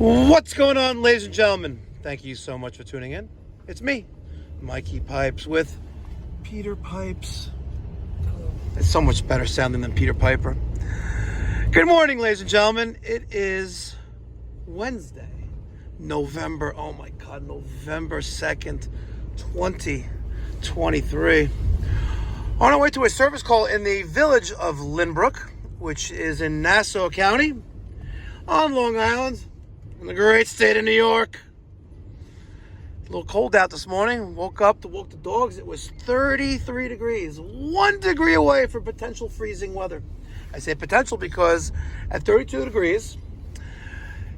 What's going on, ladies and gentlemen? Thank you so much for tuning in. It's me, Mikey Pipes, with Peter Pipes. It's so much better sounding than Peter Piper. Good morning, ladies and gentlemen. It is Wednesday, November 2nd, 2023. On our way to a service call in the village of Lynbrook, which is in Nassau County, on Long Island, in the great state of New York. A little cold out this morning. Woke up to walk the dogs. It was 33 degrees, 1 degree away from potential freezing weather. I say potential because at 32 degrees,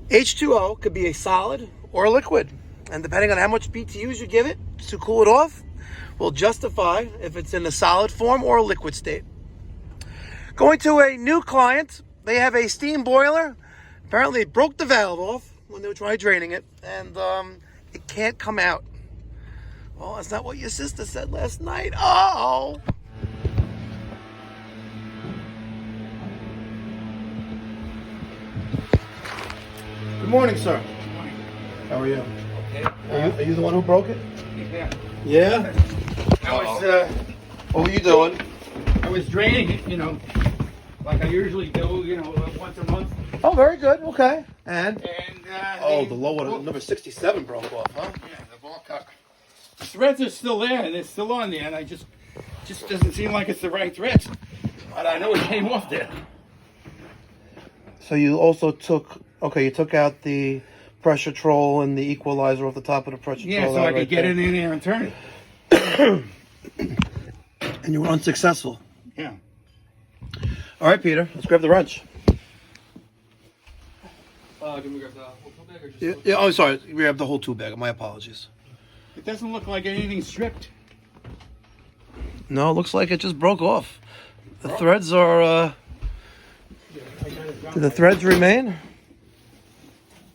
H2O could be a solid or a liquid. And depending on how much BTUs you give it to cool it off, will justify if it's in a solid form or a liquid state. Going to a new client. They have a steam boiler. Apparently it broke the valve off when they were trying draining it, and it can't come out. Well, that's not what your sister said last night. Oh! Good morning, sir. Good morning. How are you? Okay. Are you the one who broke it? Yeah. Yeah? What were you doing? I was draining it, like I usually do, once a month. Oh, very good. Okay. And? The low one, number 67 broke off, huh? Yeah, the ball cut. The threads are still there, and they're still on there, and I just doesn't seem like it's the right threads. But I know it came off there. So you also took out the pressure troll and the equalizer off the top of the pressure troll. Yeah, so I could get it in there and turn it. And you were unsuccessful. Yeah. All right, Peter, let's grab the wrench. Can we grab the whole tool bag or just... Yeah, sorry. We grabbed the whole tool bag. My apologies. It doesn't look like anything's stripped. No, it looks like it just broke off. The threads are... Do the threads remain?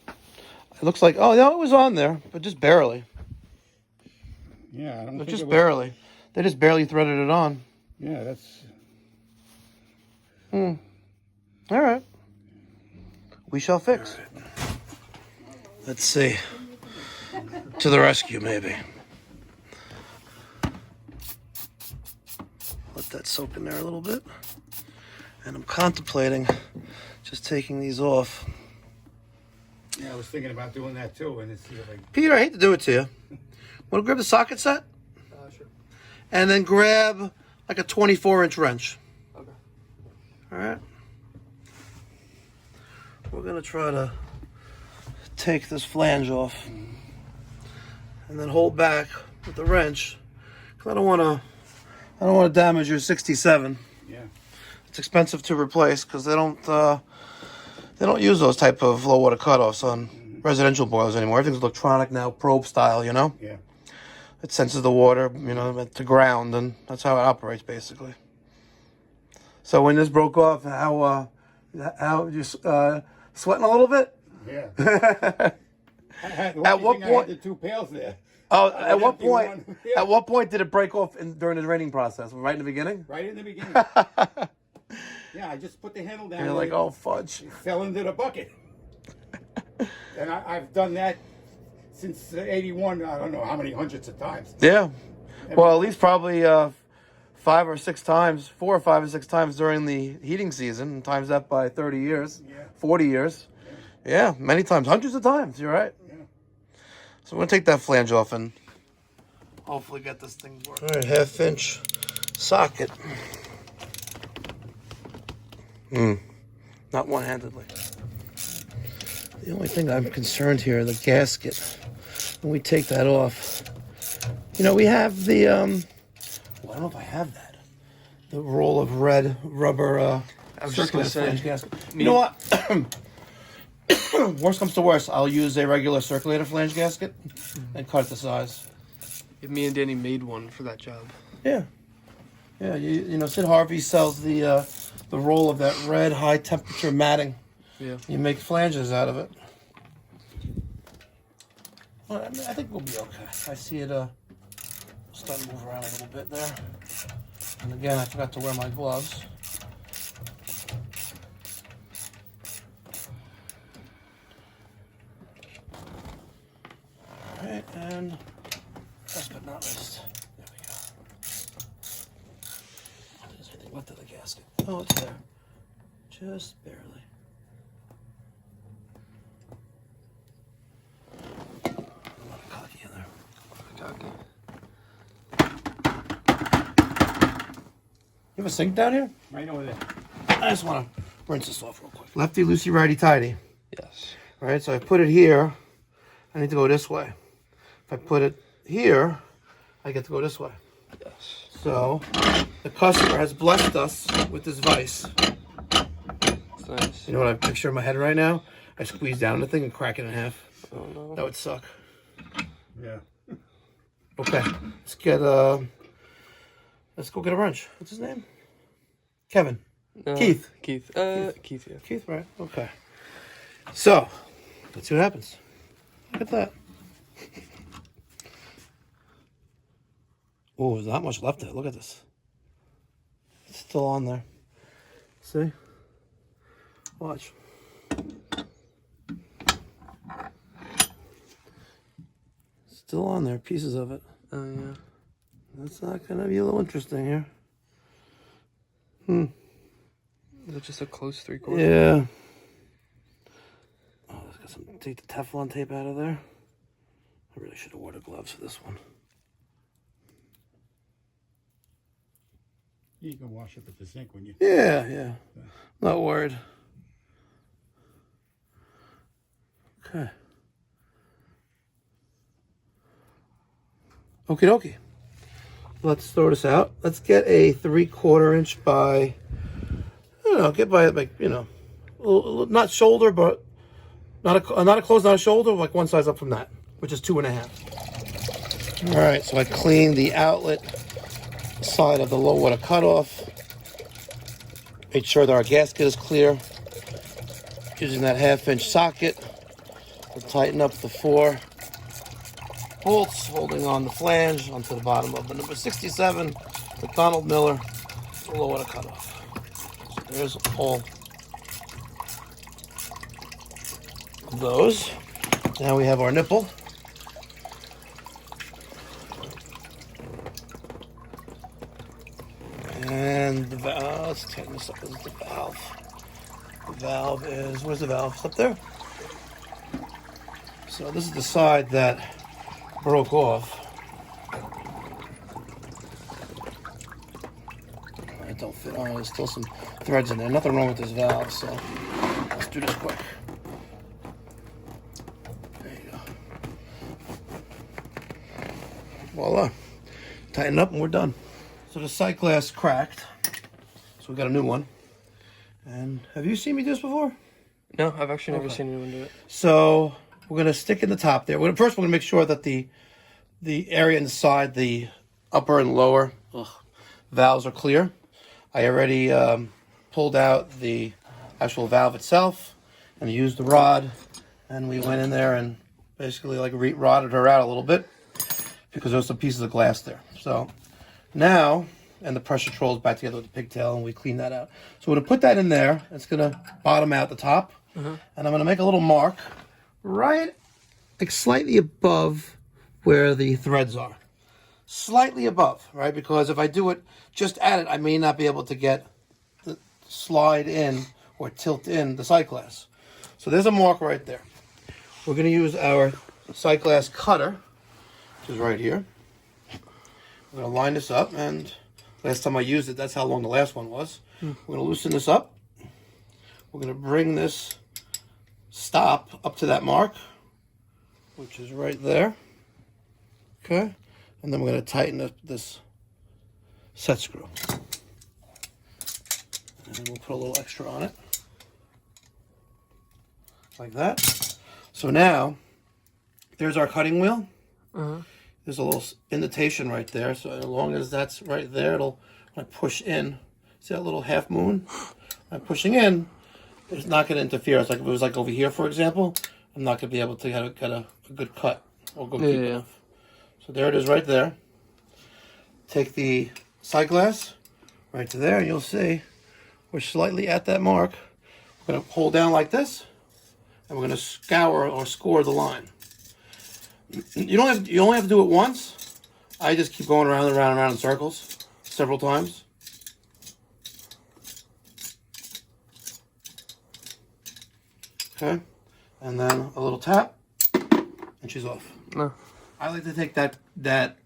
It looks like... Oh, no, it was on there, but just barely. Yeah, I don't think just barely. They just barely threaded it on. Yeah, that's... All right. We shall fix. Let's see. To the rescue, maybe. Let that soak in there a little bit. And I'm contemplating just taking these off. Yeah, I was thinking about doing that too. And it's like... Peter, I hate to do it to you. Want to grab the socket set? Sure. And then grab like a 24-inch wrench. Okay. All right. We're gonna try to take this flange off and then hold back with the wrench, because I don't want to damage your 67. Yeah. It's expensive to replace because they don't use those type of low water cutoffs on residential boilers anymore. Everything's electronic now, probe style. Yeah. It senses the water, to ground, and that's how it operates basically. So when this broke off, how you sweating a little bit? Yeah. At what point? I had the 2 pails there. Oh, at what point? Yeah. At what point did it break off during the draining process? Right in the beginning? Right in the beginning. Yeah, I just put the handle down. And you're like, oh fudge! It fell into the bucket. And I've done that since '81. I don't know how many hundreds of times. Yeah. Well, at least probably 4 or 6 times during the heating season. Times that by 30 years, 40 years. Yeah, many times, hundreds of times. You're right. Yeah. So we're gonna take that flange off and hopefully get this thing working. All right, 1/2 inch socket. Not one-handedly. The only thing I'm concerned here, the gasket. When we take that off, we have the I don't know if I have that. The roll of red rubber I was just gonna say, flange gasket. You know what? Worst comes to worst, I'll use a regular circulator flange gasket and cut it to size. me and Danny made one for that job. Yeah. Yeah, Sid Harvey sells the roll of that red high temperature matting. Yeah. You make flanges out of it. Well, I think we'll be okay. I see it starting to move around a little bit there. And again, I forgot to wear my gloves. right, and last but not least, there we go. Is anything left of the gasket? Oh, it's there. Just barely. A lot of cocky in there. Cocky. You have a sink down here? Right over there. I just want to rinse this off real quick. Lefty, loosey, righty, tighty. Yes. All right, so I put it here. I need to go this way. If I put it here, I get to go this way. Yes. So the customer has blessed us with this vise. That's nice. You know what I picture in my head right now? I squeeze down the thing and crack it in half. Oh no. That would suck. Yeah. Okay, let's go get a wrench. What's his name? Kevin. Keith. Keith. Keith, yeah. Keith, right? Okay. So, let's see what happens. Look at that. Oh, there's not much left of it. Look at this. It's still on there. See? Watch. Still on there, pieces of it. Oh yeah. That's not going to be a little interesting here. Is it just a close 3/4? Yeah. Oh, let's get some. Take the Teflon tape out of there. I really should have worn the gloves for this one. You can wash up at the sink when you. Yeah. Not worried. Okay. Okie dokie. Let's throw this out. Let's get a 3/4 inch by, I don't know, get by like, you know, not shoulder, but not a close, not a shoulder, like one size up from that, which is 2.5. All right, so I cleaned the outlet side of the low water cutoff. Made sure that our gasket is clear. Using that 1/2 inch socket to tighten up the 4 bolts holding on the flange onto the bottom of the number 67 McDonald Miller low water cutoff. So there's all of those. Now we have our nipple. And the valve, let's tighten this up. This is the valve. The valve is, where's the valve? It's up there. So this is the side that broke off. It don't fit on. There's still some threads in there. Nothing wrong with this valve, so let's do this quick. There you go. Voila. Tighten up and we're done. So the sight glass cracked. So we got a new one. And have you seen me do this before? No, I've actually never seen anyone do it. So we're gonna stick in the top there. First, we're gonna make sure that the area inside the upper and lower valves are clear. I already pulled out the actual valve itself and used the rod, and we went in there and basically like rotted her out a little bit because there was some pieces of glass there. So now, and the pressure control is back together with the pigtail, and we clean that out. So we're gonna put that in there. It's gonna bottom out the top, and I'm gonna make a little mark right, like slightly above where the threads are. Slightly above, right? Because if I do it just at it, I may not be able to get the slide in or tilt in the sight glass. So there's a mark right there. We're gonna use our sight glass cutter, which is right here. We're gonna line this up, and last time I used it, that's how long the last one was. We're gonna loosen this up. We're gonna bring this stop up to that mark, which is right there. Okay, and then we're going to tighten up this set screw. And then we'll put a little extra on it. Like that. So now, there's our cutting wheel. There's a little indentation right there. So as long as that's right there, it'll push in. See that little half moon? I'm pushing in. It's not going to interfere. It's like if it was like over here, for example, I'm not going to be able to get a good cut or go keep it off. So there it is right there. Take the sight glass right to there, and you'll see we're slightly at that mark. We're going to hold down like this, and we're going to scour or score the line. You only have to do it once. I just keep going around and around and around in circles several times. Okay, and then a little tap, and she's off. No. I like to take that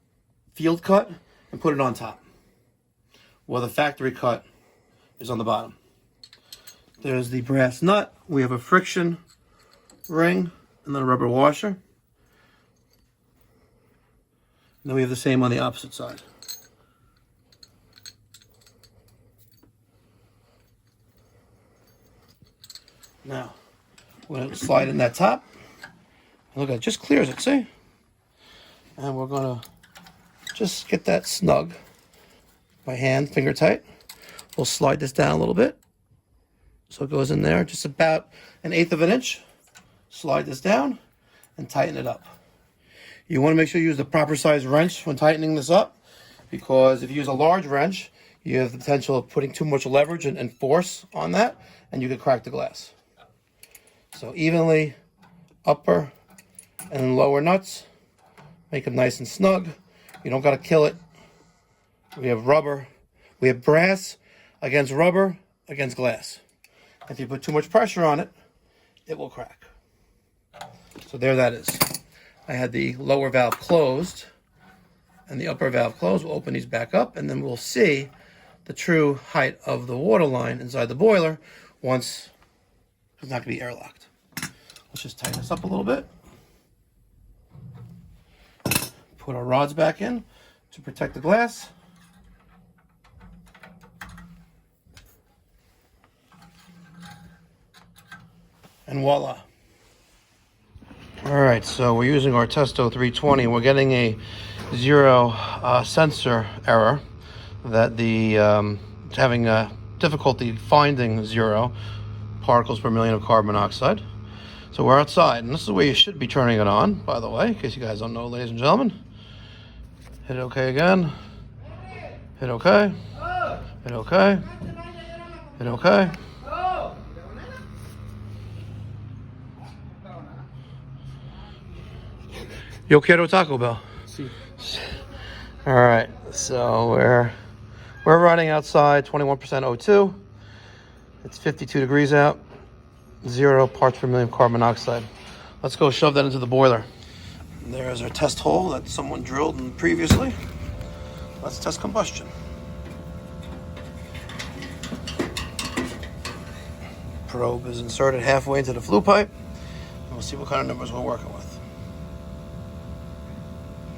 field cut and put it on top, while the factory cut is on the bottom. There's the brass nut. We have a friction ring and then a rubber washer. And then we have the same on the opposite side. Now, we're going to slide in that top. Look, it just clears it, see? And we're going to just get that snug by hand, finger tight. We'll slide this down a little bit. So it goes in there, just about 1/8 of an inch. Slide this down and tighten it up. You want to make sure you use the proper size wrench when tightening this up, because if you use a large wrench, you have the potential of putting too much leverage and force on that, and you could crack the glass. So evenly, upper and lower nuts, make them nice and snug. You don't got to kill it. We have rubber, we have brass against rubber against glass. If you put too much pressure on it, it will crack. So there that is. I had the lower valve closed and the upper valve closed. We'll open these back up and then we'll see the true height of the water line inside the boiler once it's not going to be airlocked. Let's just tighten this up a little bit. Put our rods back in to protect the glass. And voila. All right, so we're using our Testo 320. We're getting a 0 sensor error that the it's having difficulty finding 0 particles per million of carbon monoxide. So we're outside, and this is the way you should be turning it on, by the way, in case you guys don't know, ladies and gentlemen. Hit OK again. Hit OK. Hit OK. Hit OK. Yo quiero Taco Bell. See. All right, so we're running outside, 21% O2. It's 52 degrees out. 0 parts per million of carbon monoxide. Let's go shove that into the boiler. There's our test hole that someone drilled in previously. Let's test combustion. Probe is inserted halfway into the flue pipe. And we'll see what kind of numbers we're working with.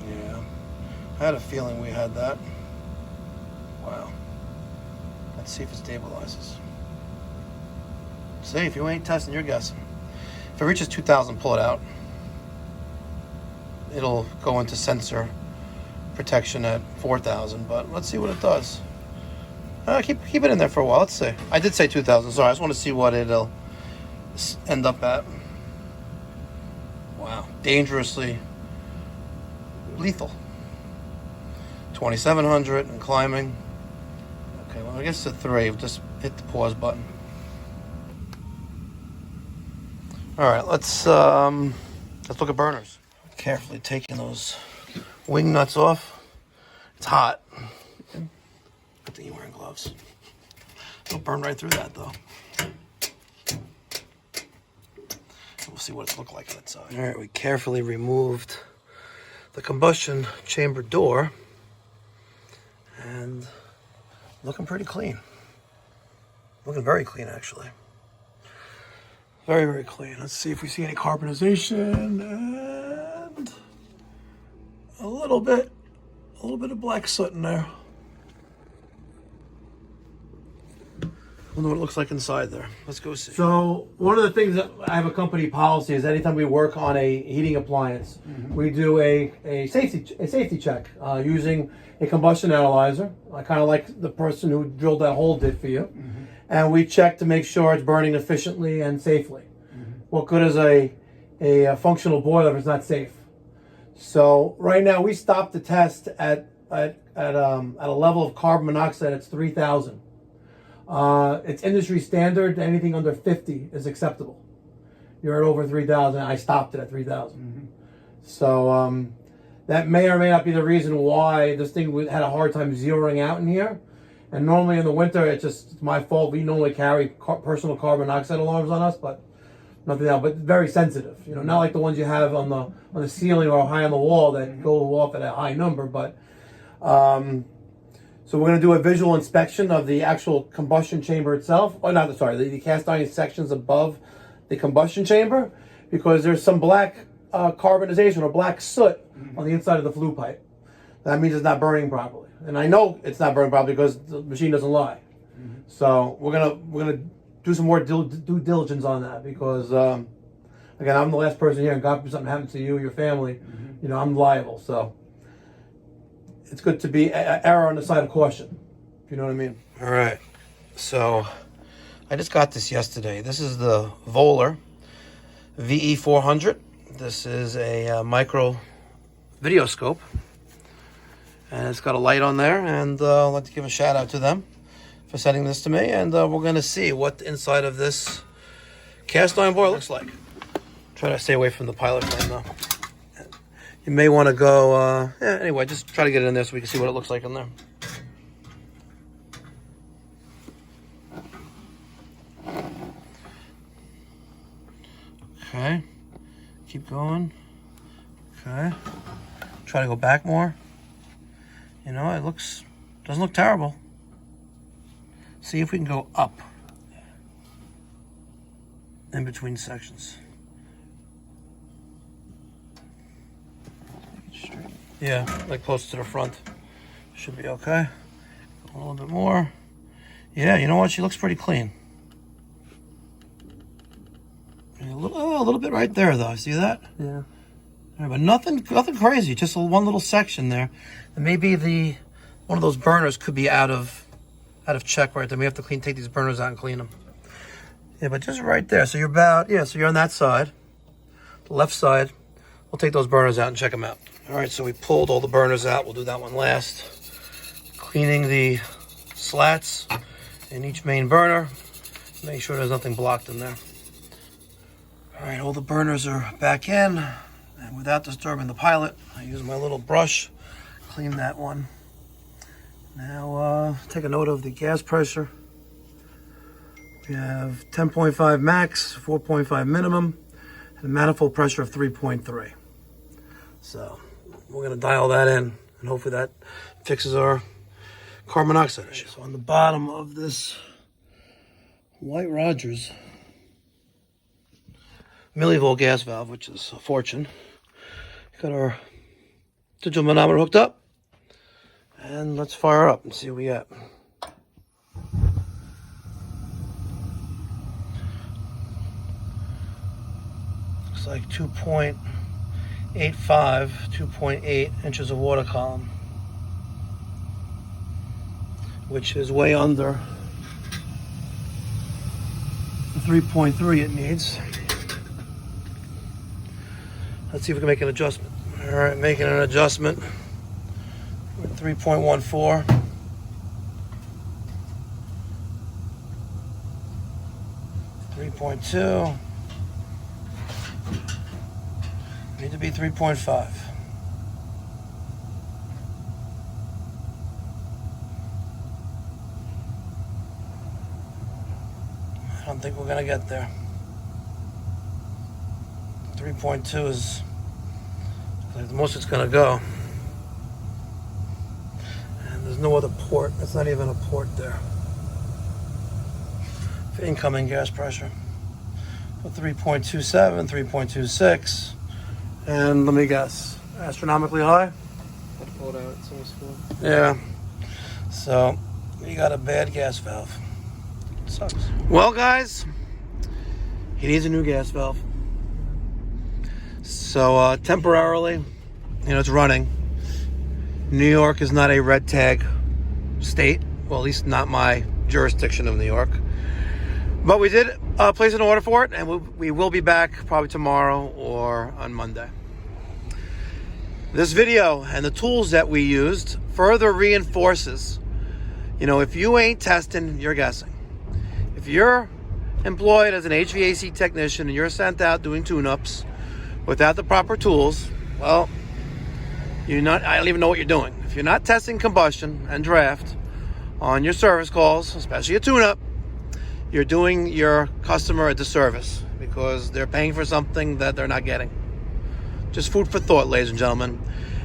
Yeah, I had a feeling we had that. Wow. Let's see if it stabilizes. See, if you ain't testing, you're guessing. If it reaches 2,000, pull it out. It'll go into sensor protection at 4,000, but let's see what it does. Keep it in there for a while. Let's see. I did say 2,000. Sorry, I just want to see what it'll end up at. Wow, dangerously lethal. 2,700 and climbing. Okay, well, I guess it's a 3. Just hit the pause button. All right, let's look at burners. Carefully taking those wing nuts off. It's hot. Good thing you're wearing gloves. It'll burn right through that, though. We'll see what it's looked like inside. All right, we carefully removed the combustion chamber door, and looking pretty clean. Looking very clean, actually. Very, very clean. Let's see if we see any carbonization, and a little bit of black soot in there. I wonder what it looks like inside there. Let's go see. So one of the things that I have a company policy is anytime we work on a heating appliance, we do a safety check using a combustion analyzer, kind of like the person who drilled that hole did for you. And we check to make sure it's burning efficiently and safely. What good is a functional boiler if it's not safe? So right now we stopped the test at a level of carbon monoxide that's 3,000. It's industry standard. Anything under 50 is acceptable. You're at over 3,000. I stopped it at 3,000. So that may or may not be the reason why this thing had a hard time zeroing out in here. And normally in the winter, it's my fault. We normally carry personal carbon monoxide alarms on us, but nothing else. But very sensitive, you know, not like the ones you have on the ceiling or high on the wall that go off at a high number. But so we're going to do a visual inspection of the actual combustion chamber itself. Oh, not sorry, the cast iron sections above the combustion chamber, because there's some black carbonization or black soot on the inside of the flue pipe. That means it's not burning properly, and I know it's not burning properly because the machine doesn't lie. So we're gonna do some more due diligence on that, because again, I'm the last person here, and God forbid something happens to you or your family, you know, I'm liable. So it's good to be error on the side of caution, if you know what I mean. All right, so I just got this yesterday. This is the Volar VE400. This is a micro video scope, and it's got a light on there, and I'd like to give a shout out to them for sending this to me, and we're going to see what the inside of this cast iron boiler looks like. Try to stay away from the pilot flame though. You may want to go, anyway, just try to get it in there so we can see what it looks like in there. Okay, keep going. Okay, try to go back more. You know, it doesn't look terrible. See if we can go up in between sections. Yeah, like close to the front. Should be okay. A little bit more. Yeah, you know what? She looks pretty clean. A little bit right there, though. See that? Yeah. Right, but nothing crazy. Just one little section there. And maybe one of those burners could be out of check right there. We have to take these burners out and clean them. Yeah, but just right there. So you're on that side, the left side. We'll take those burners out and check them out. All right, so we pulled all the burners out. We'll do that one last. Cleaning the slats in each main burner. Make sure there's nothing blocked in there. All right, all the burners are back in, and without disturbing the pilot, I use my little brush, clean that one. Now, take a note of the gas pressure. We have 10.5 max, 4.5 minimum, and a manifold pressure of 3.3. So we're gonna dial that in, and hopefully that fixes our carbon monoxide issue. So on the bottom of this White Rogers millivolt gas valve, which is a fortune, got our digital manometer hooked up, and let's fire up and see what we got. Looks like 2.85, 2.8 inches of water column, which is way under the 3.3 it needs. Let's see if we can make an adjustment. All right, making an adjustment. 3.14. .2. Need to be 3.5. I don't think we're gonna get there. 3.2 is like the most it's gonna go. And there's no other port. That's not even a port there. For incoming gas pressure. 3.27, 3.26. And let me guess, astronomically high? I pulled out. It's almost full. Yeah. So you got a bad gas valve. It sucks. Well, guys, he needs a new gas valve. So temporarily, it's running. New York is not a red tag state. Well, at least not my jurisdiction of New York. But we did place an order for it, and we will be back probably tomorrow or on Monday. This video and the tools that we used further reinforces, if you ain't testing, you're guessing. If you're employed as an HVAC technician and you're sent out doing tune-ups without the proper tools, well, I don't even know what you're doing. If you're not testing combustion and draft on your service calls, especially a tune-up, you're doing your customer a disservice because they're paying for something that they're not getting. Just food for thought, ladies and gentlemen.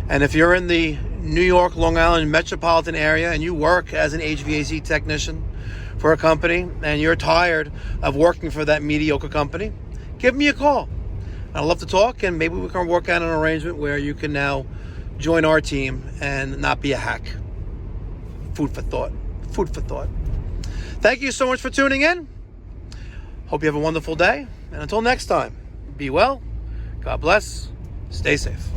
And if you're in the New York, Long Island metropolitan area and you work as an HVAC technician for a company and you're tired of working for that mediocre company, give me a call. I'd love to talk, and maybe we can work out an arrangement where you can now join our team and not be a hack. Food for thought. Food for thought. Thank you so much for tuning in. Hope you have a wonderful day. And until next time, be well, God bless, stay safe.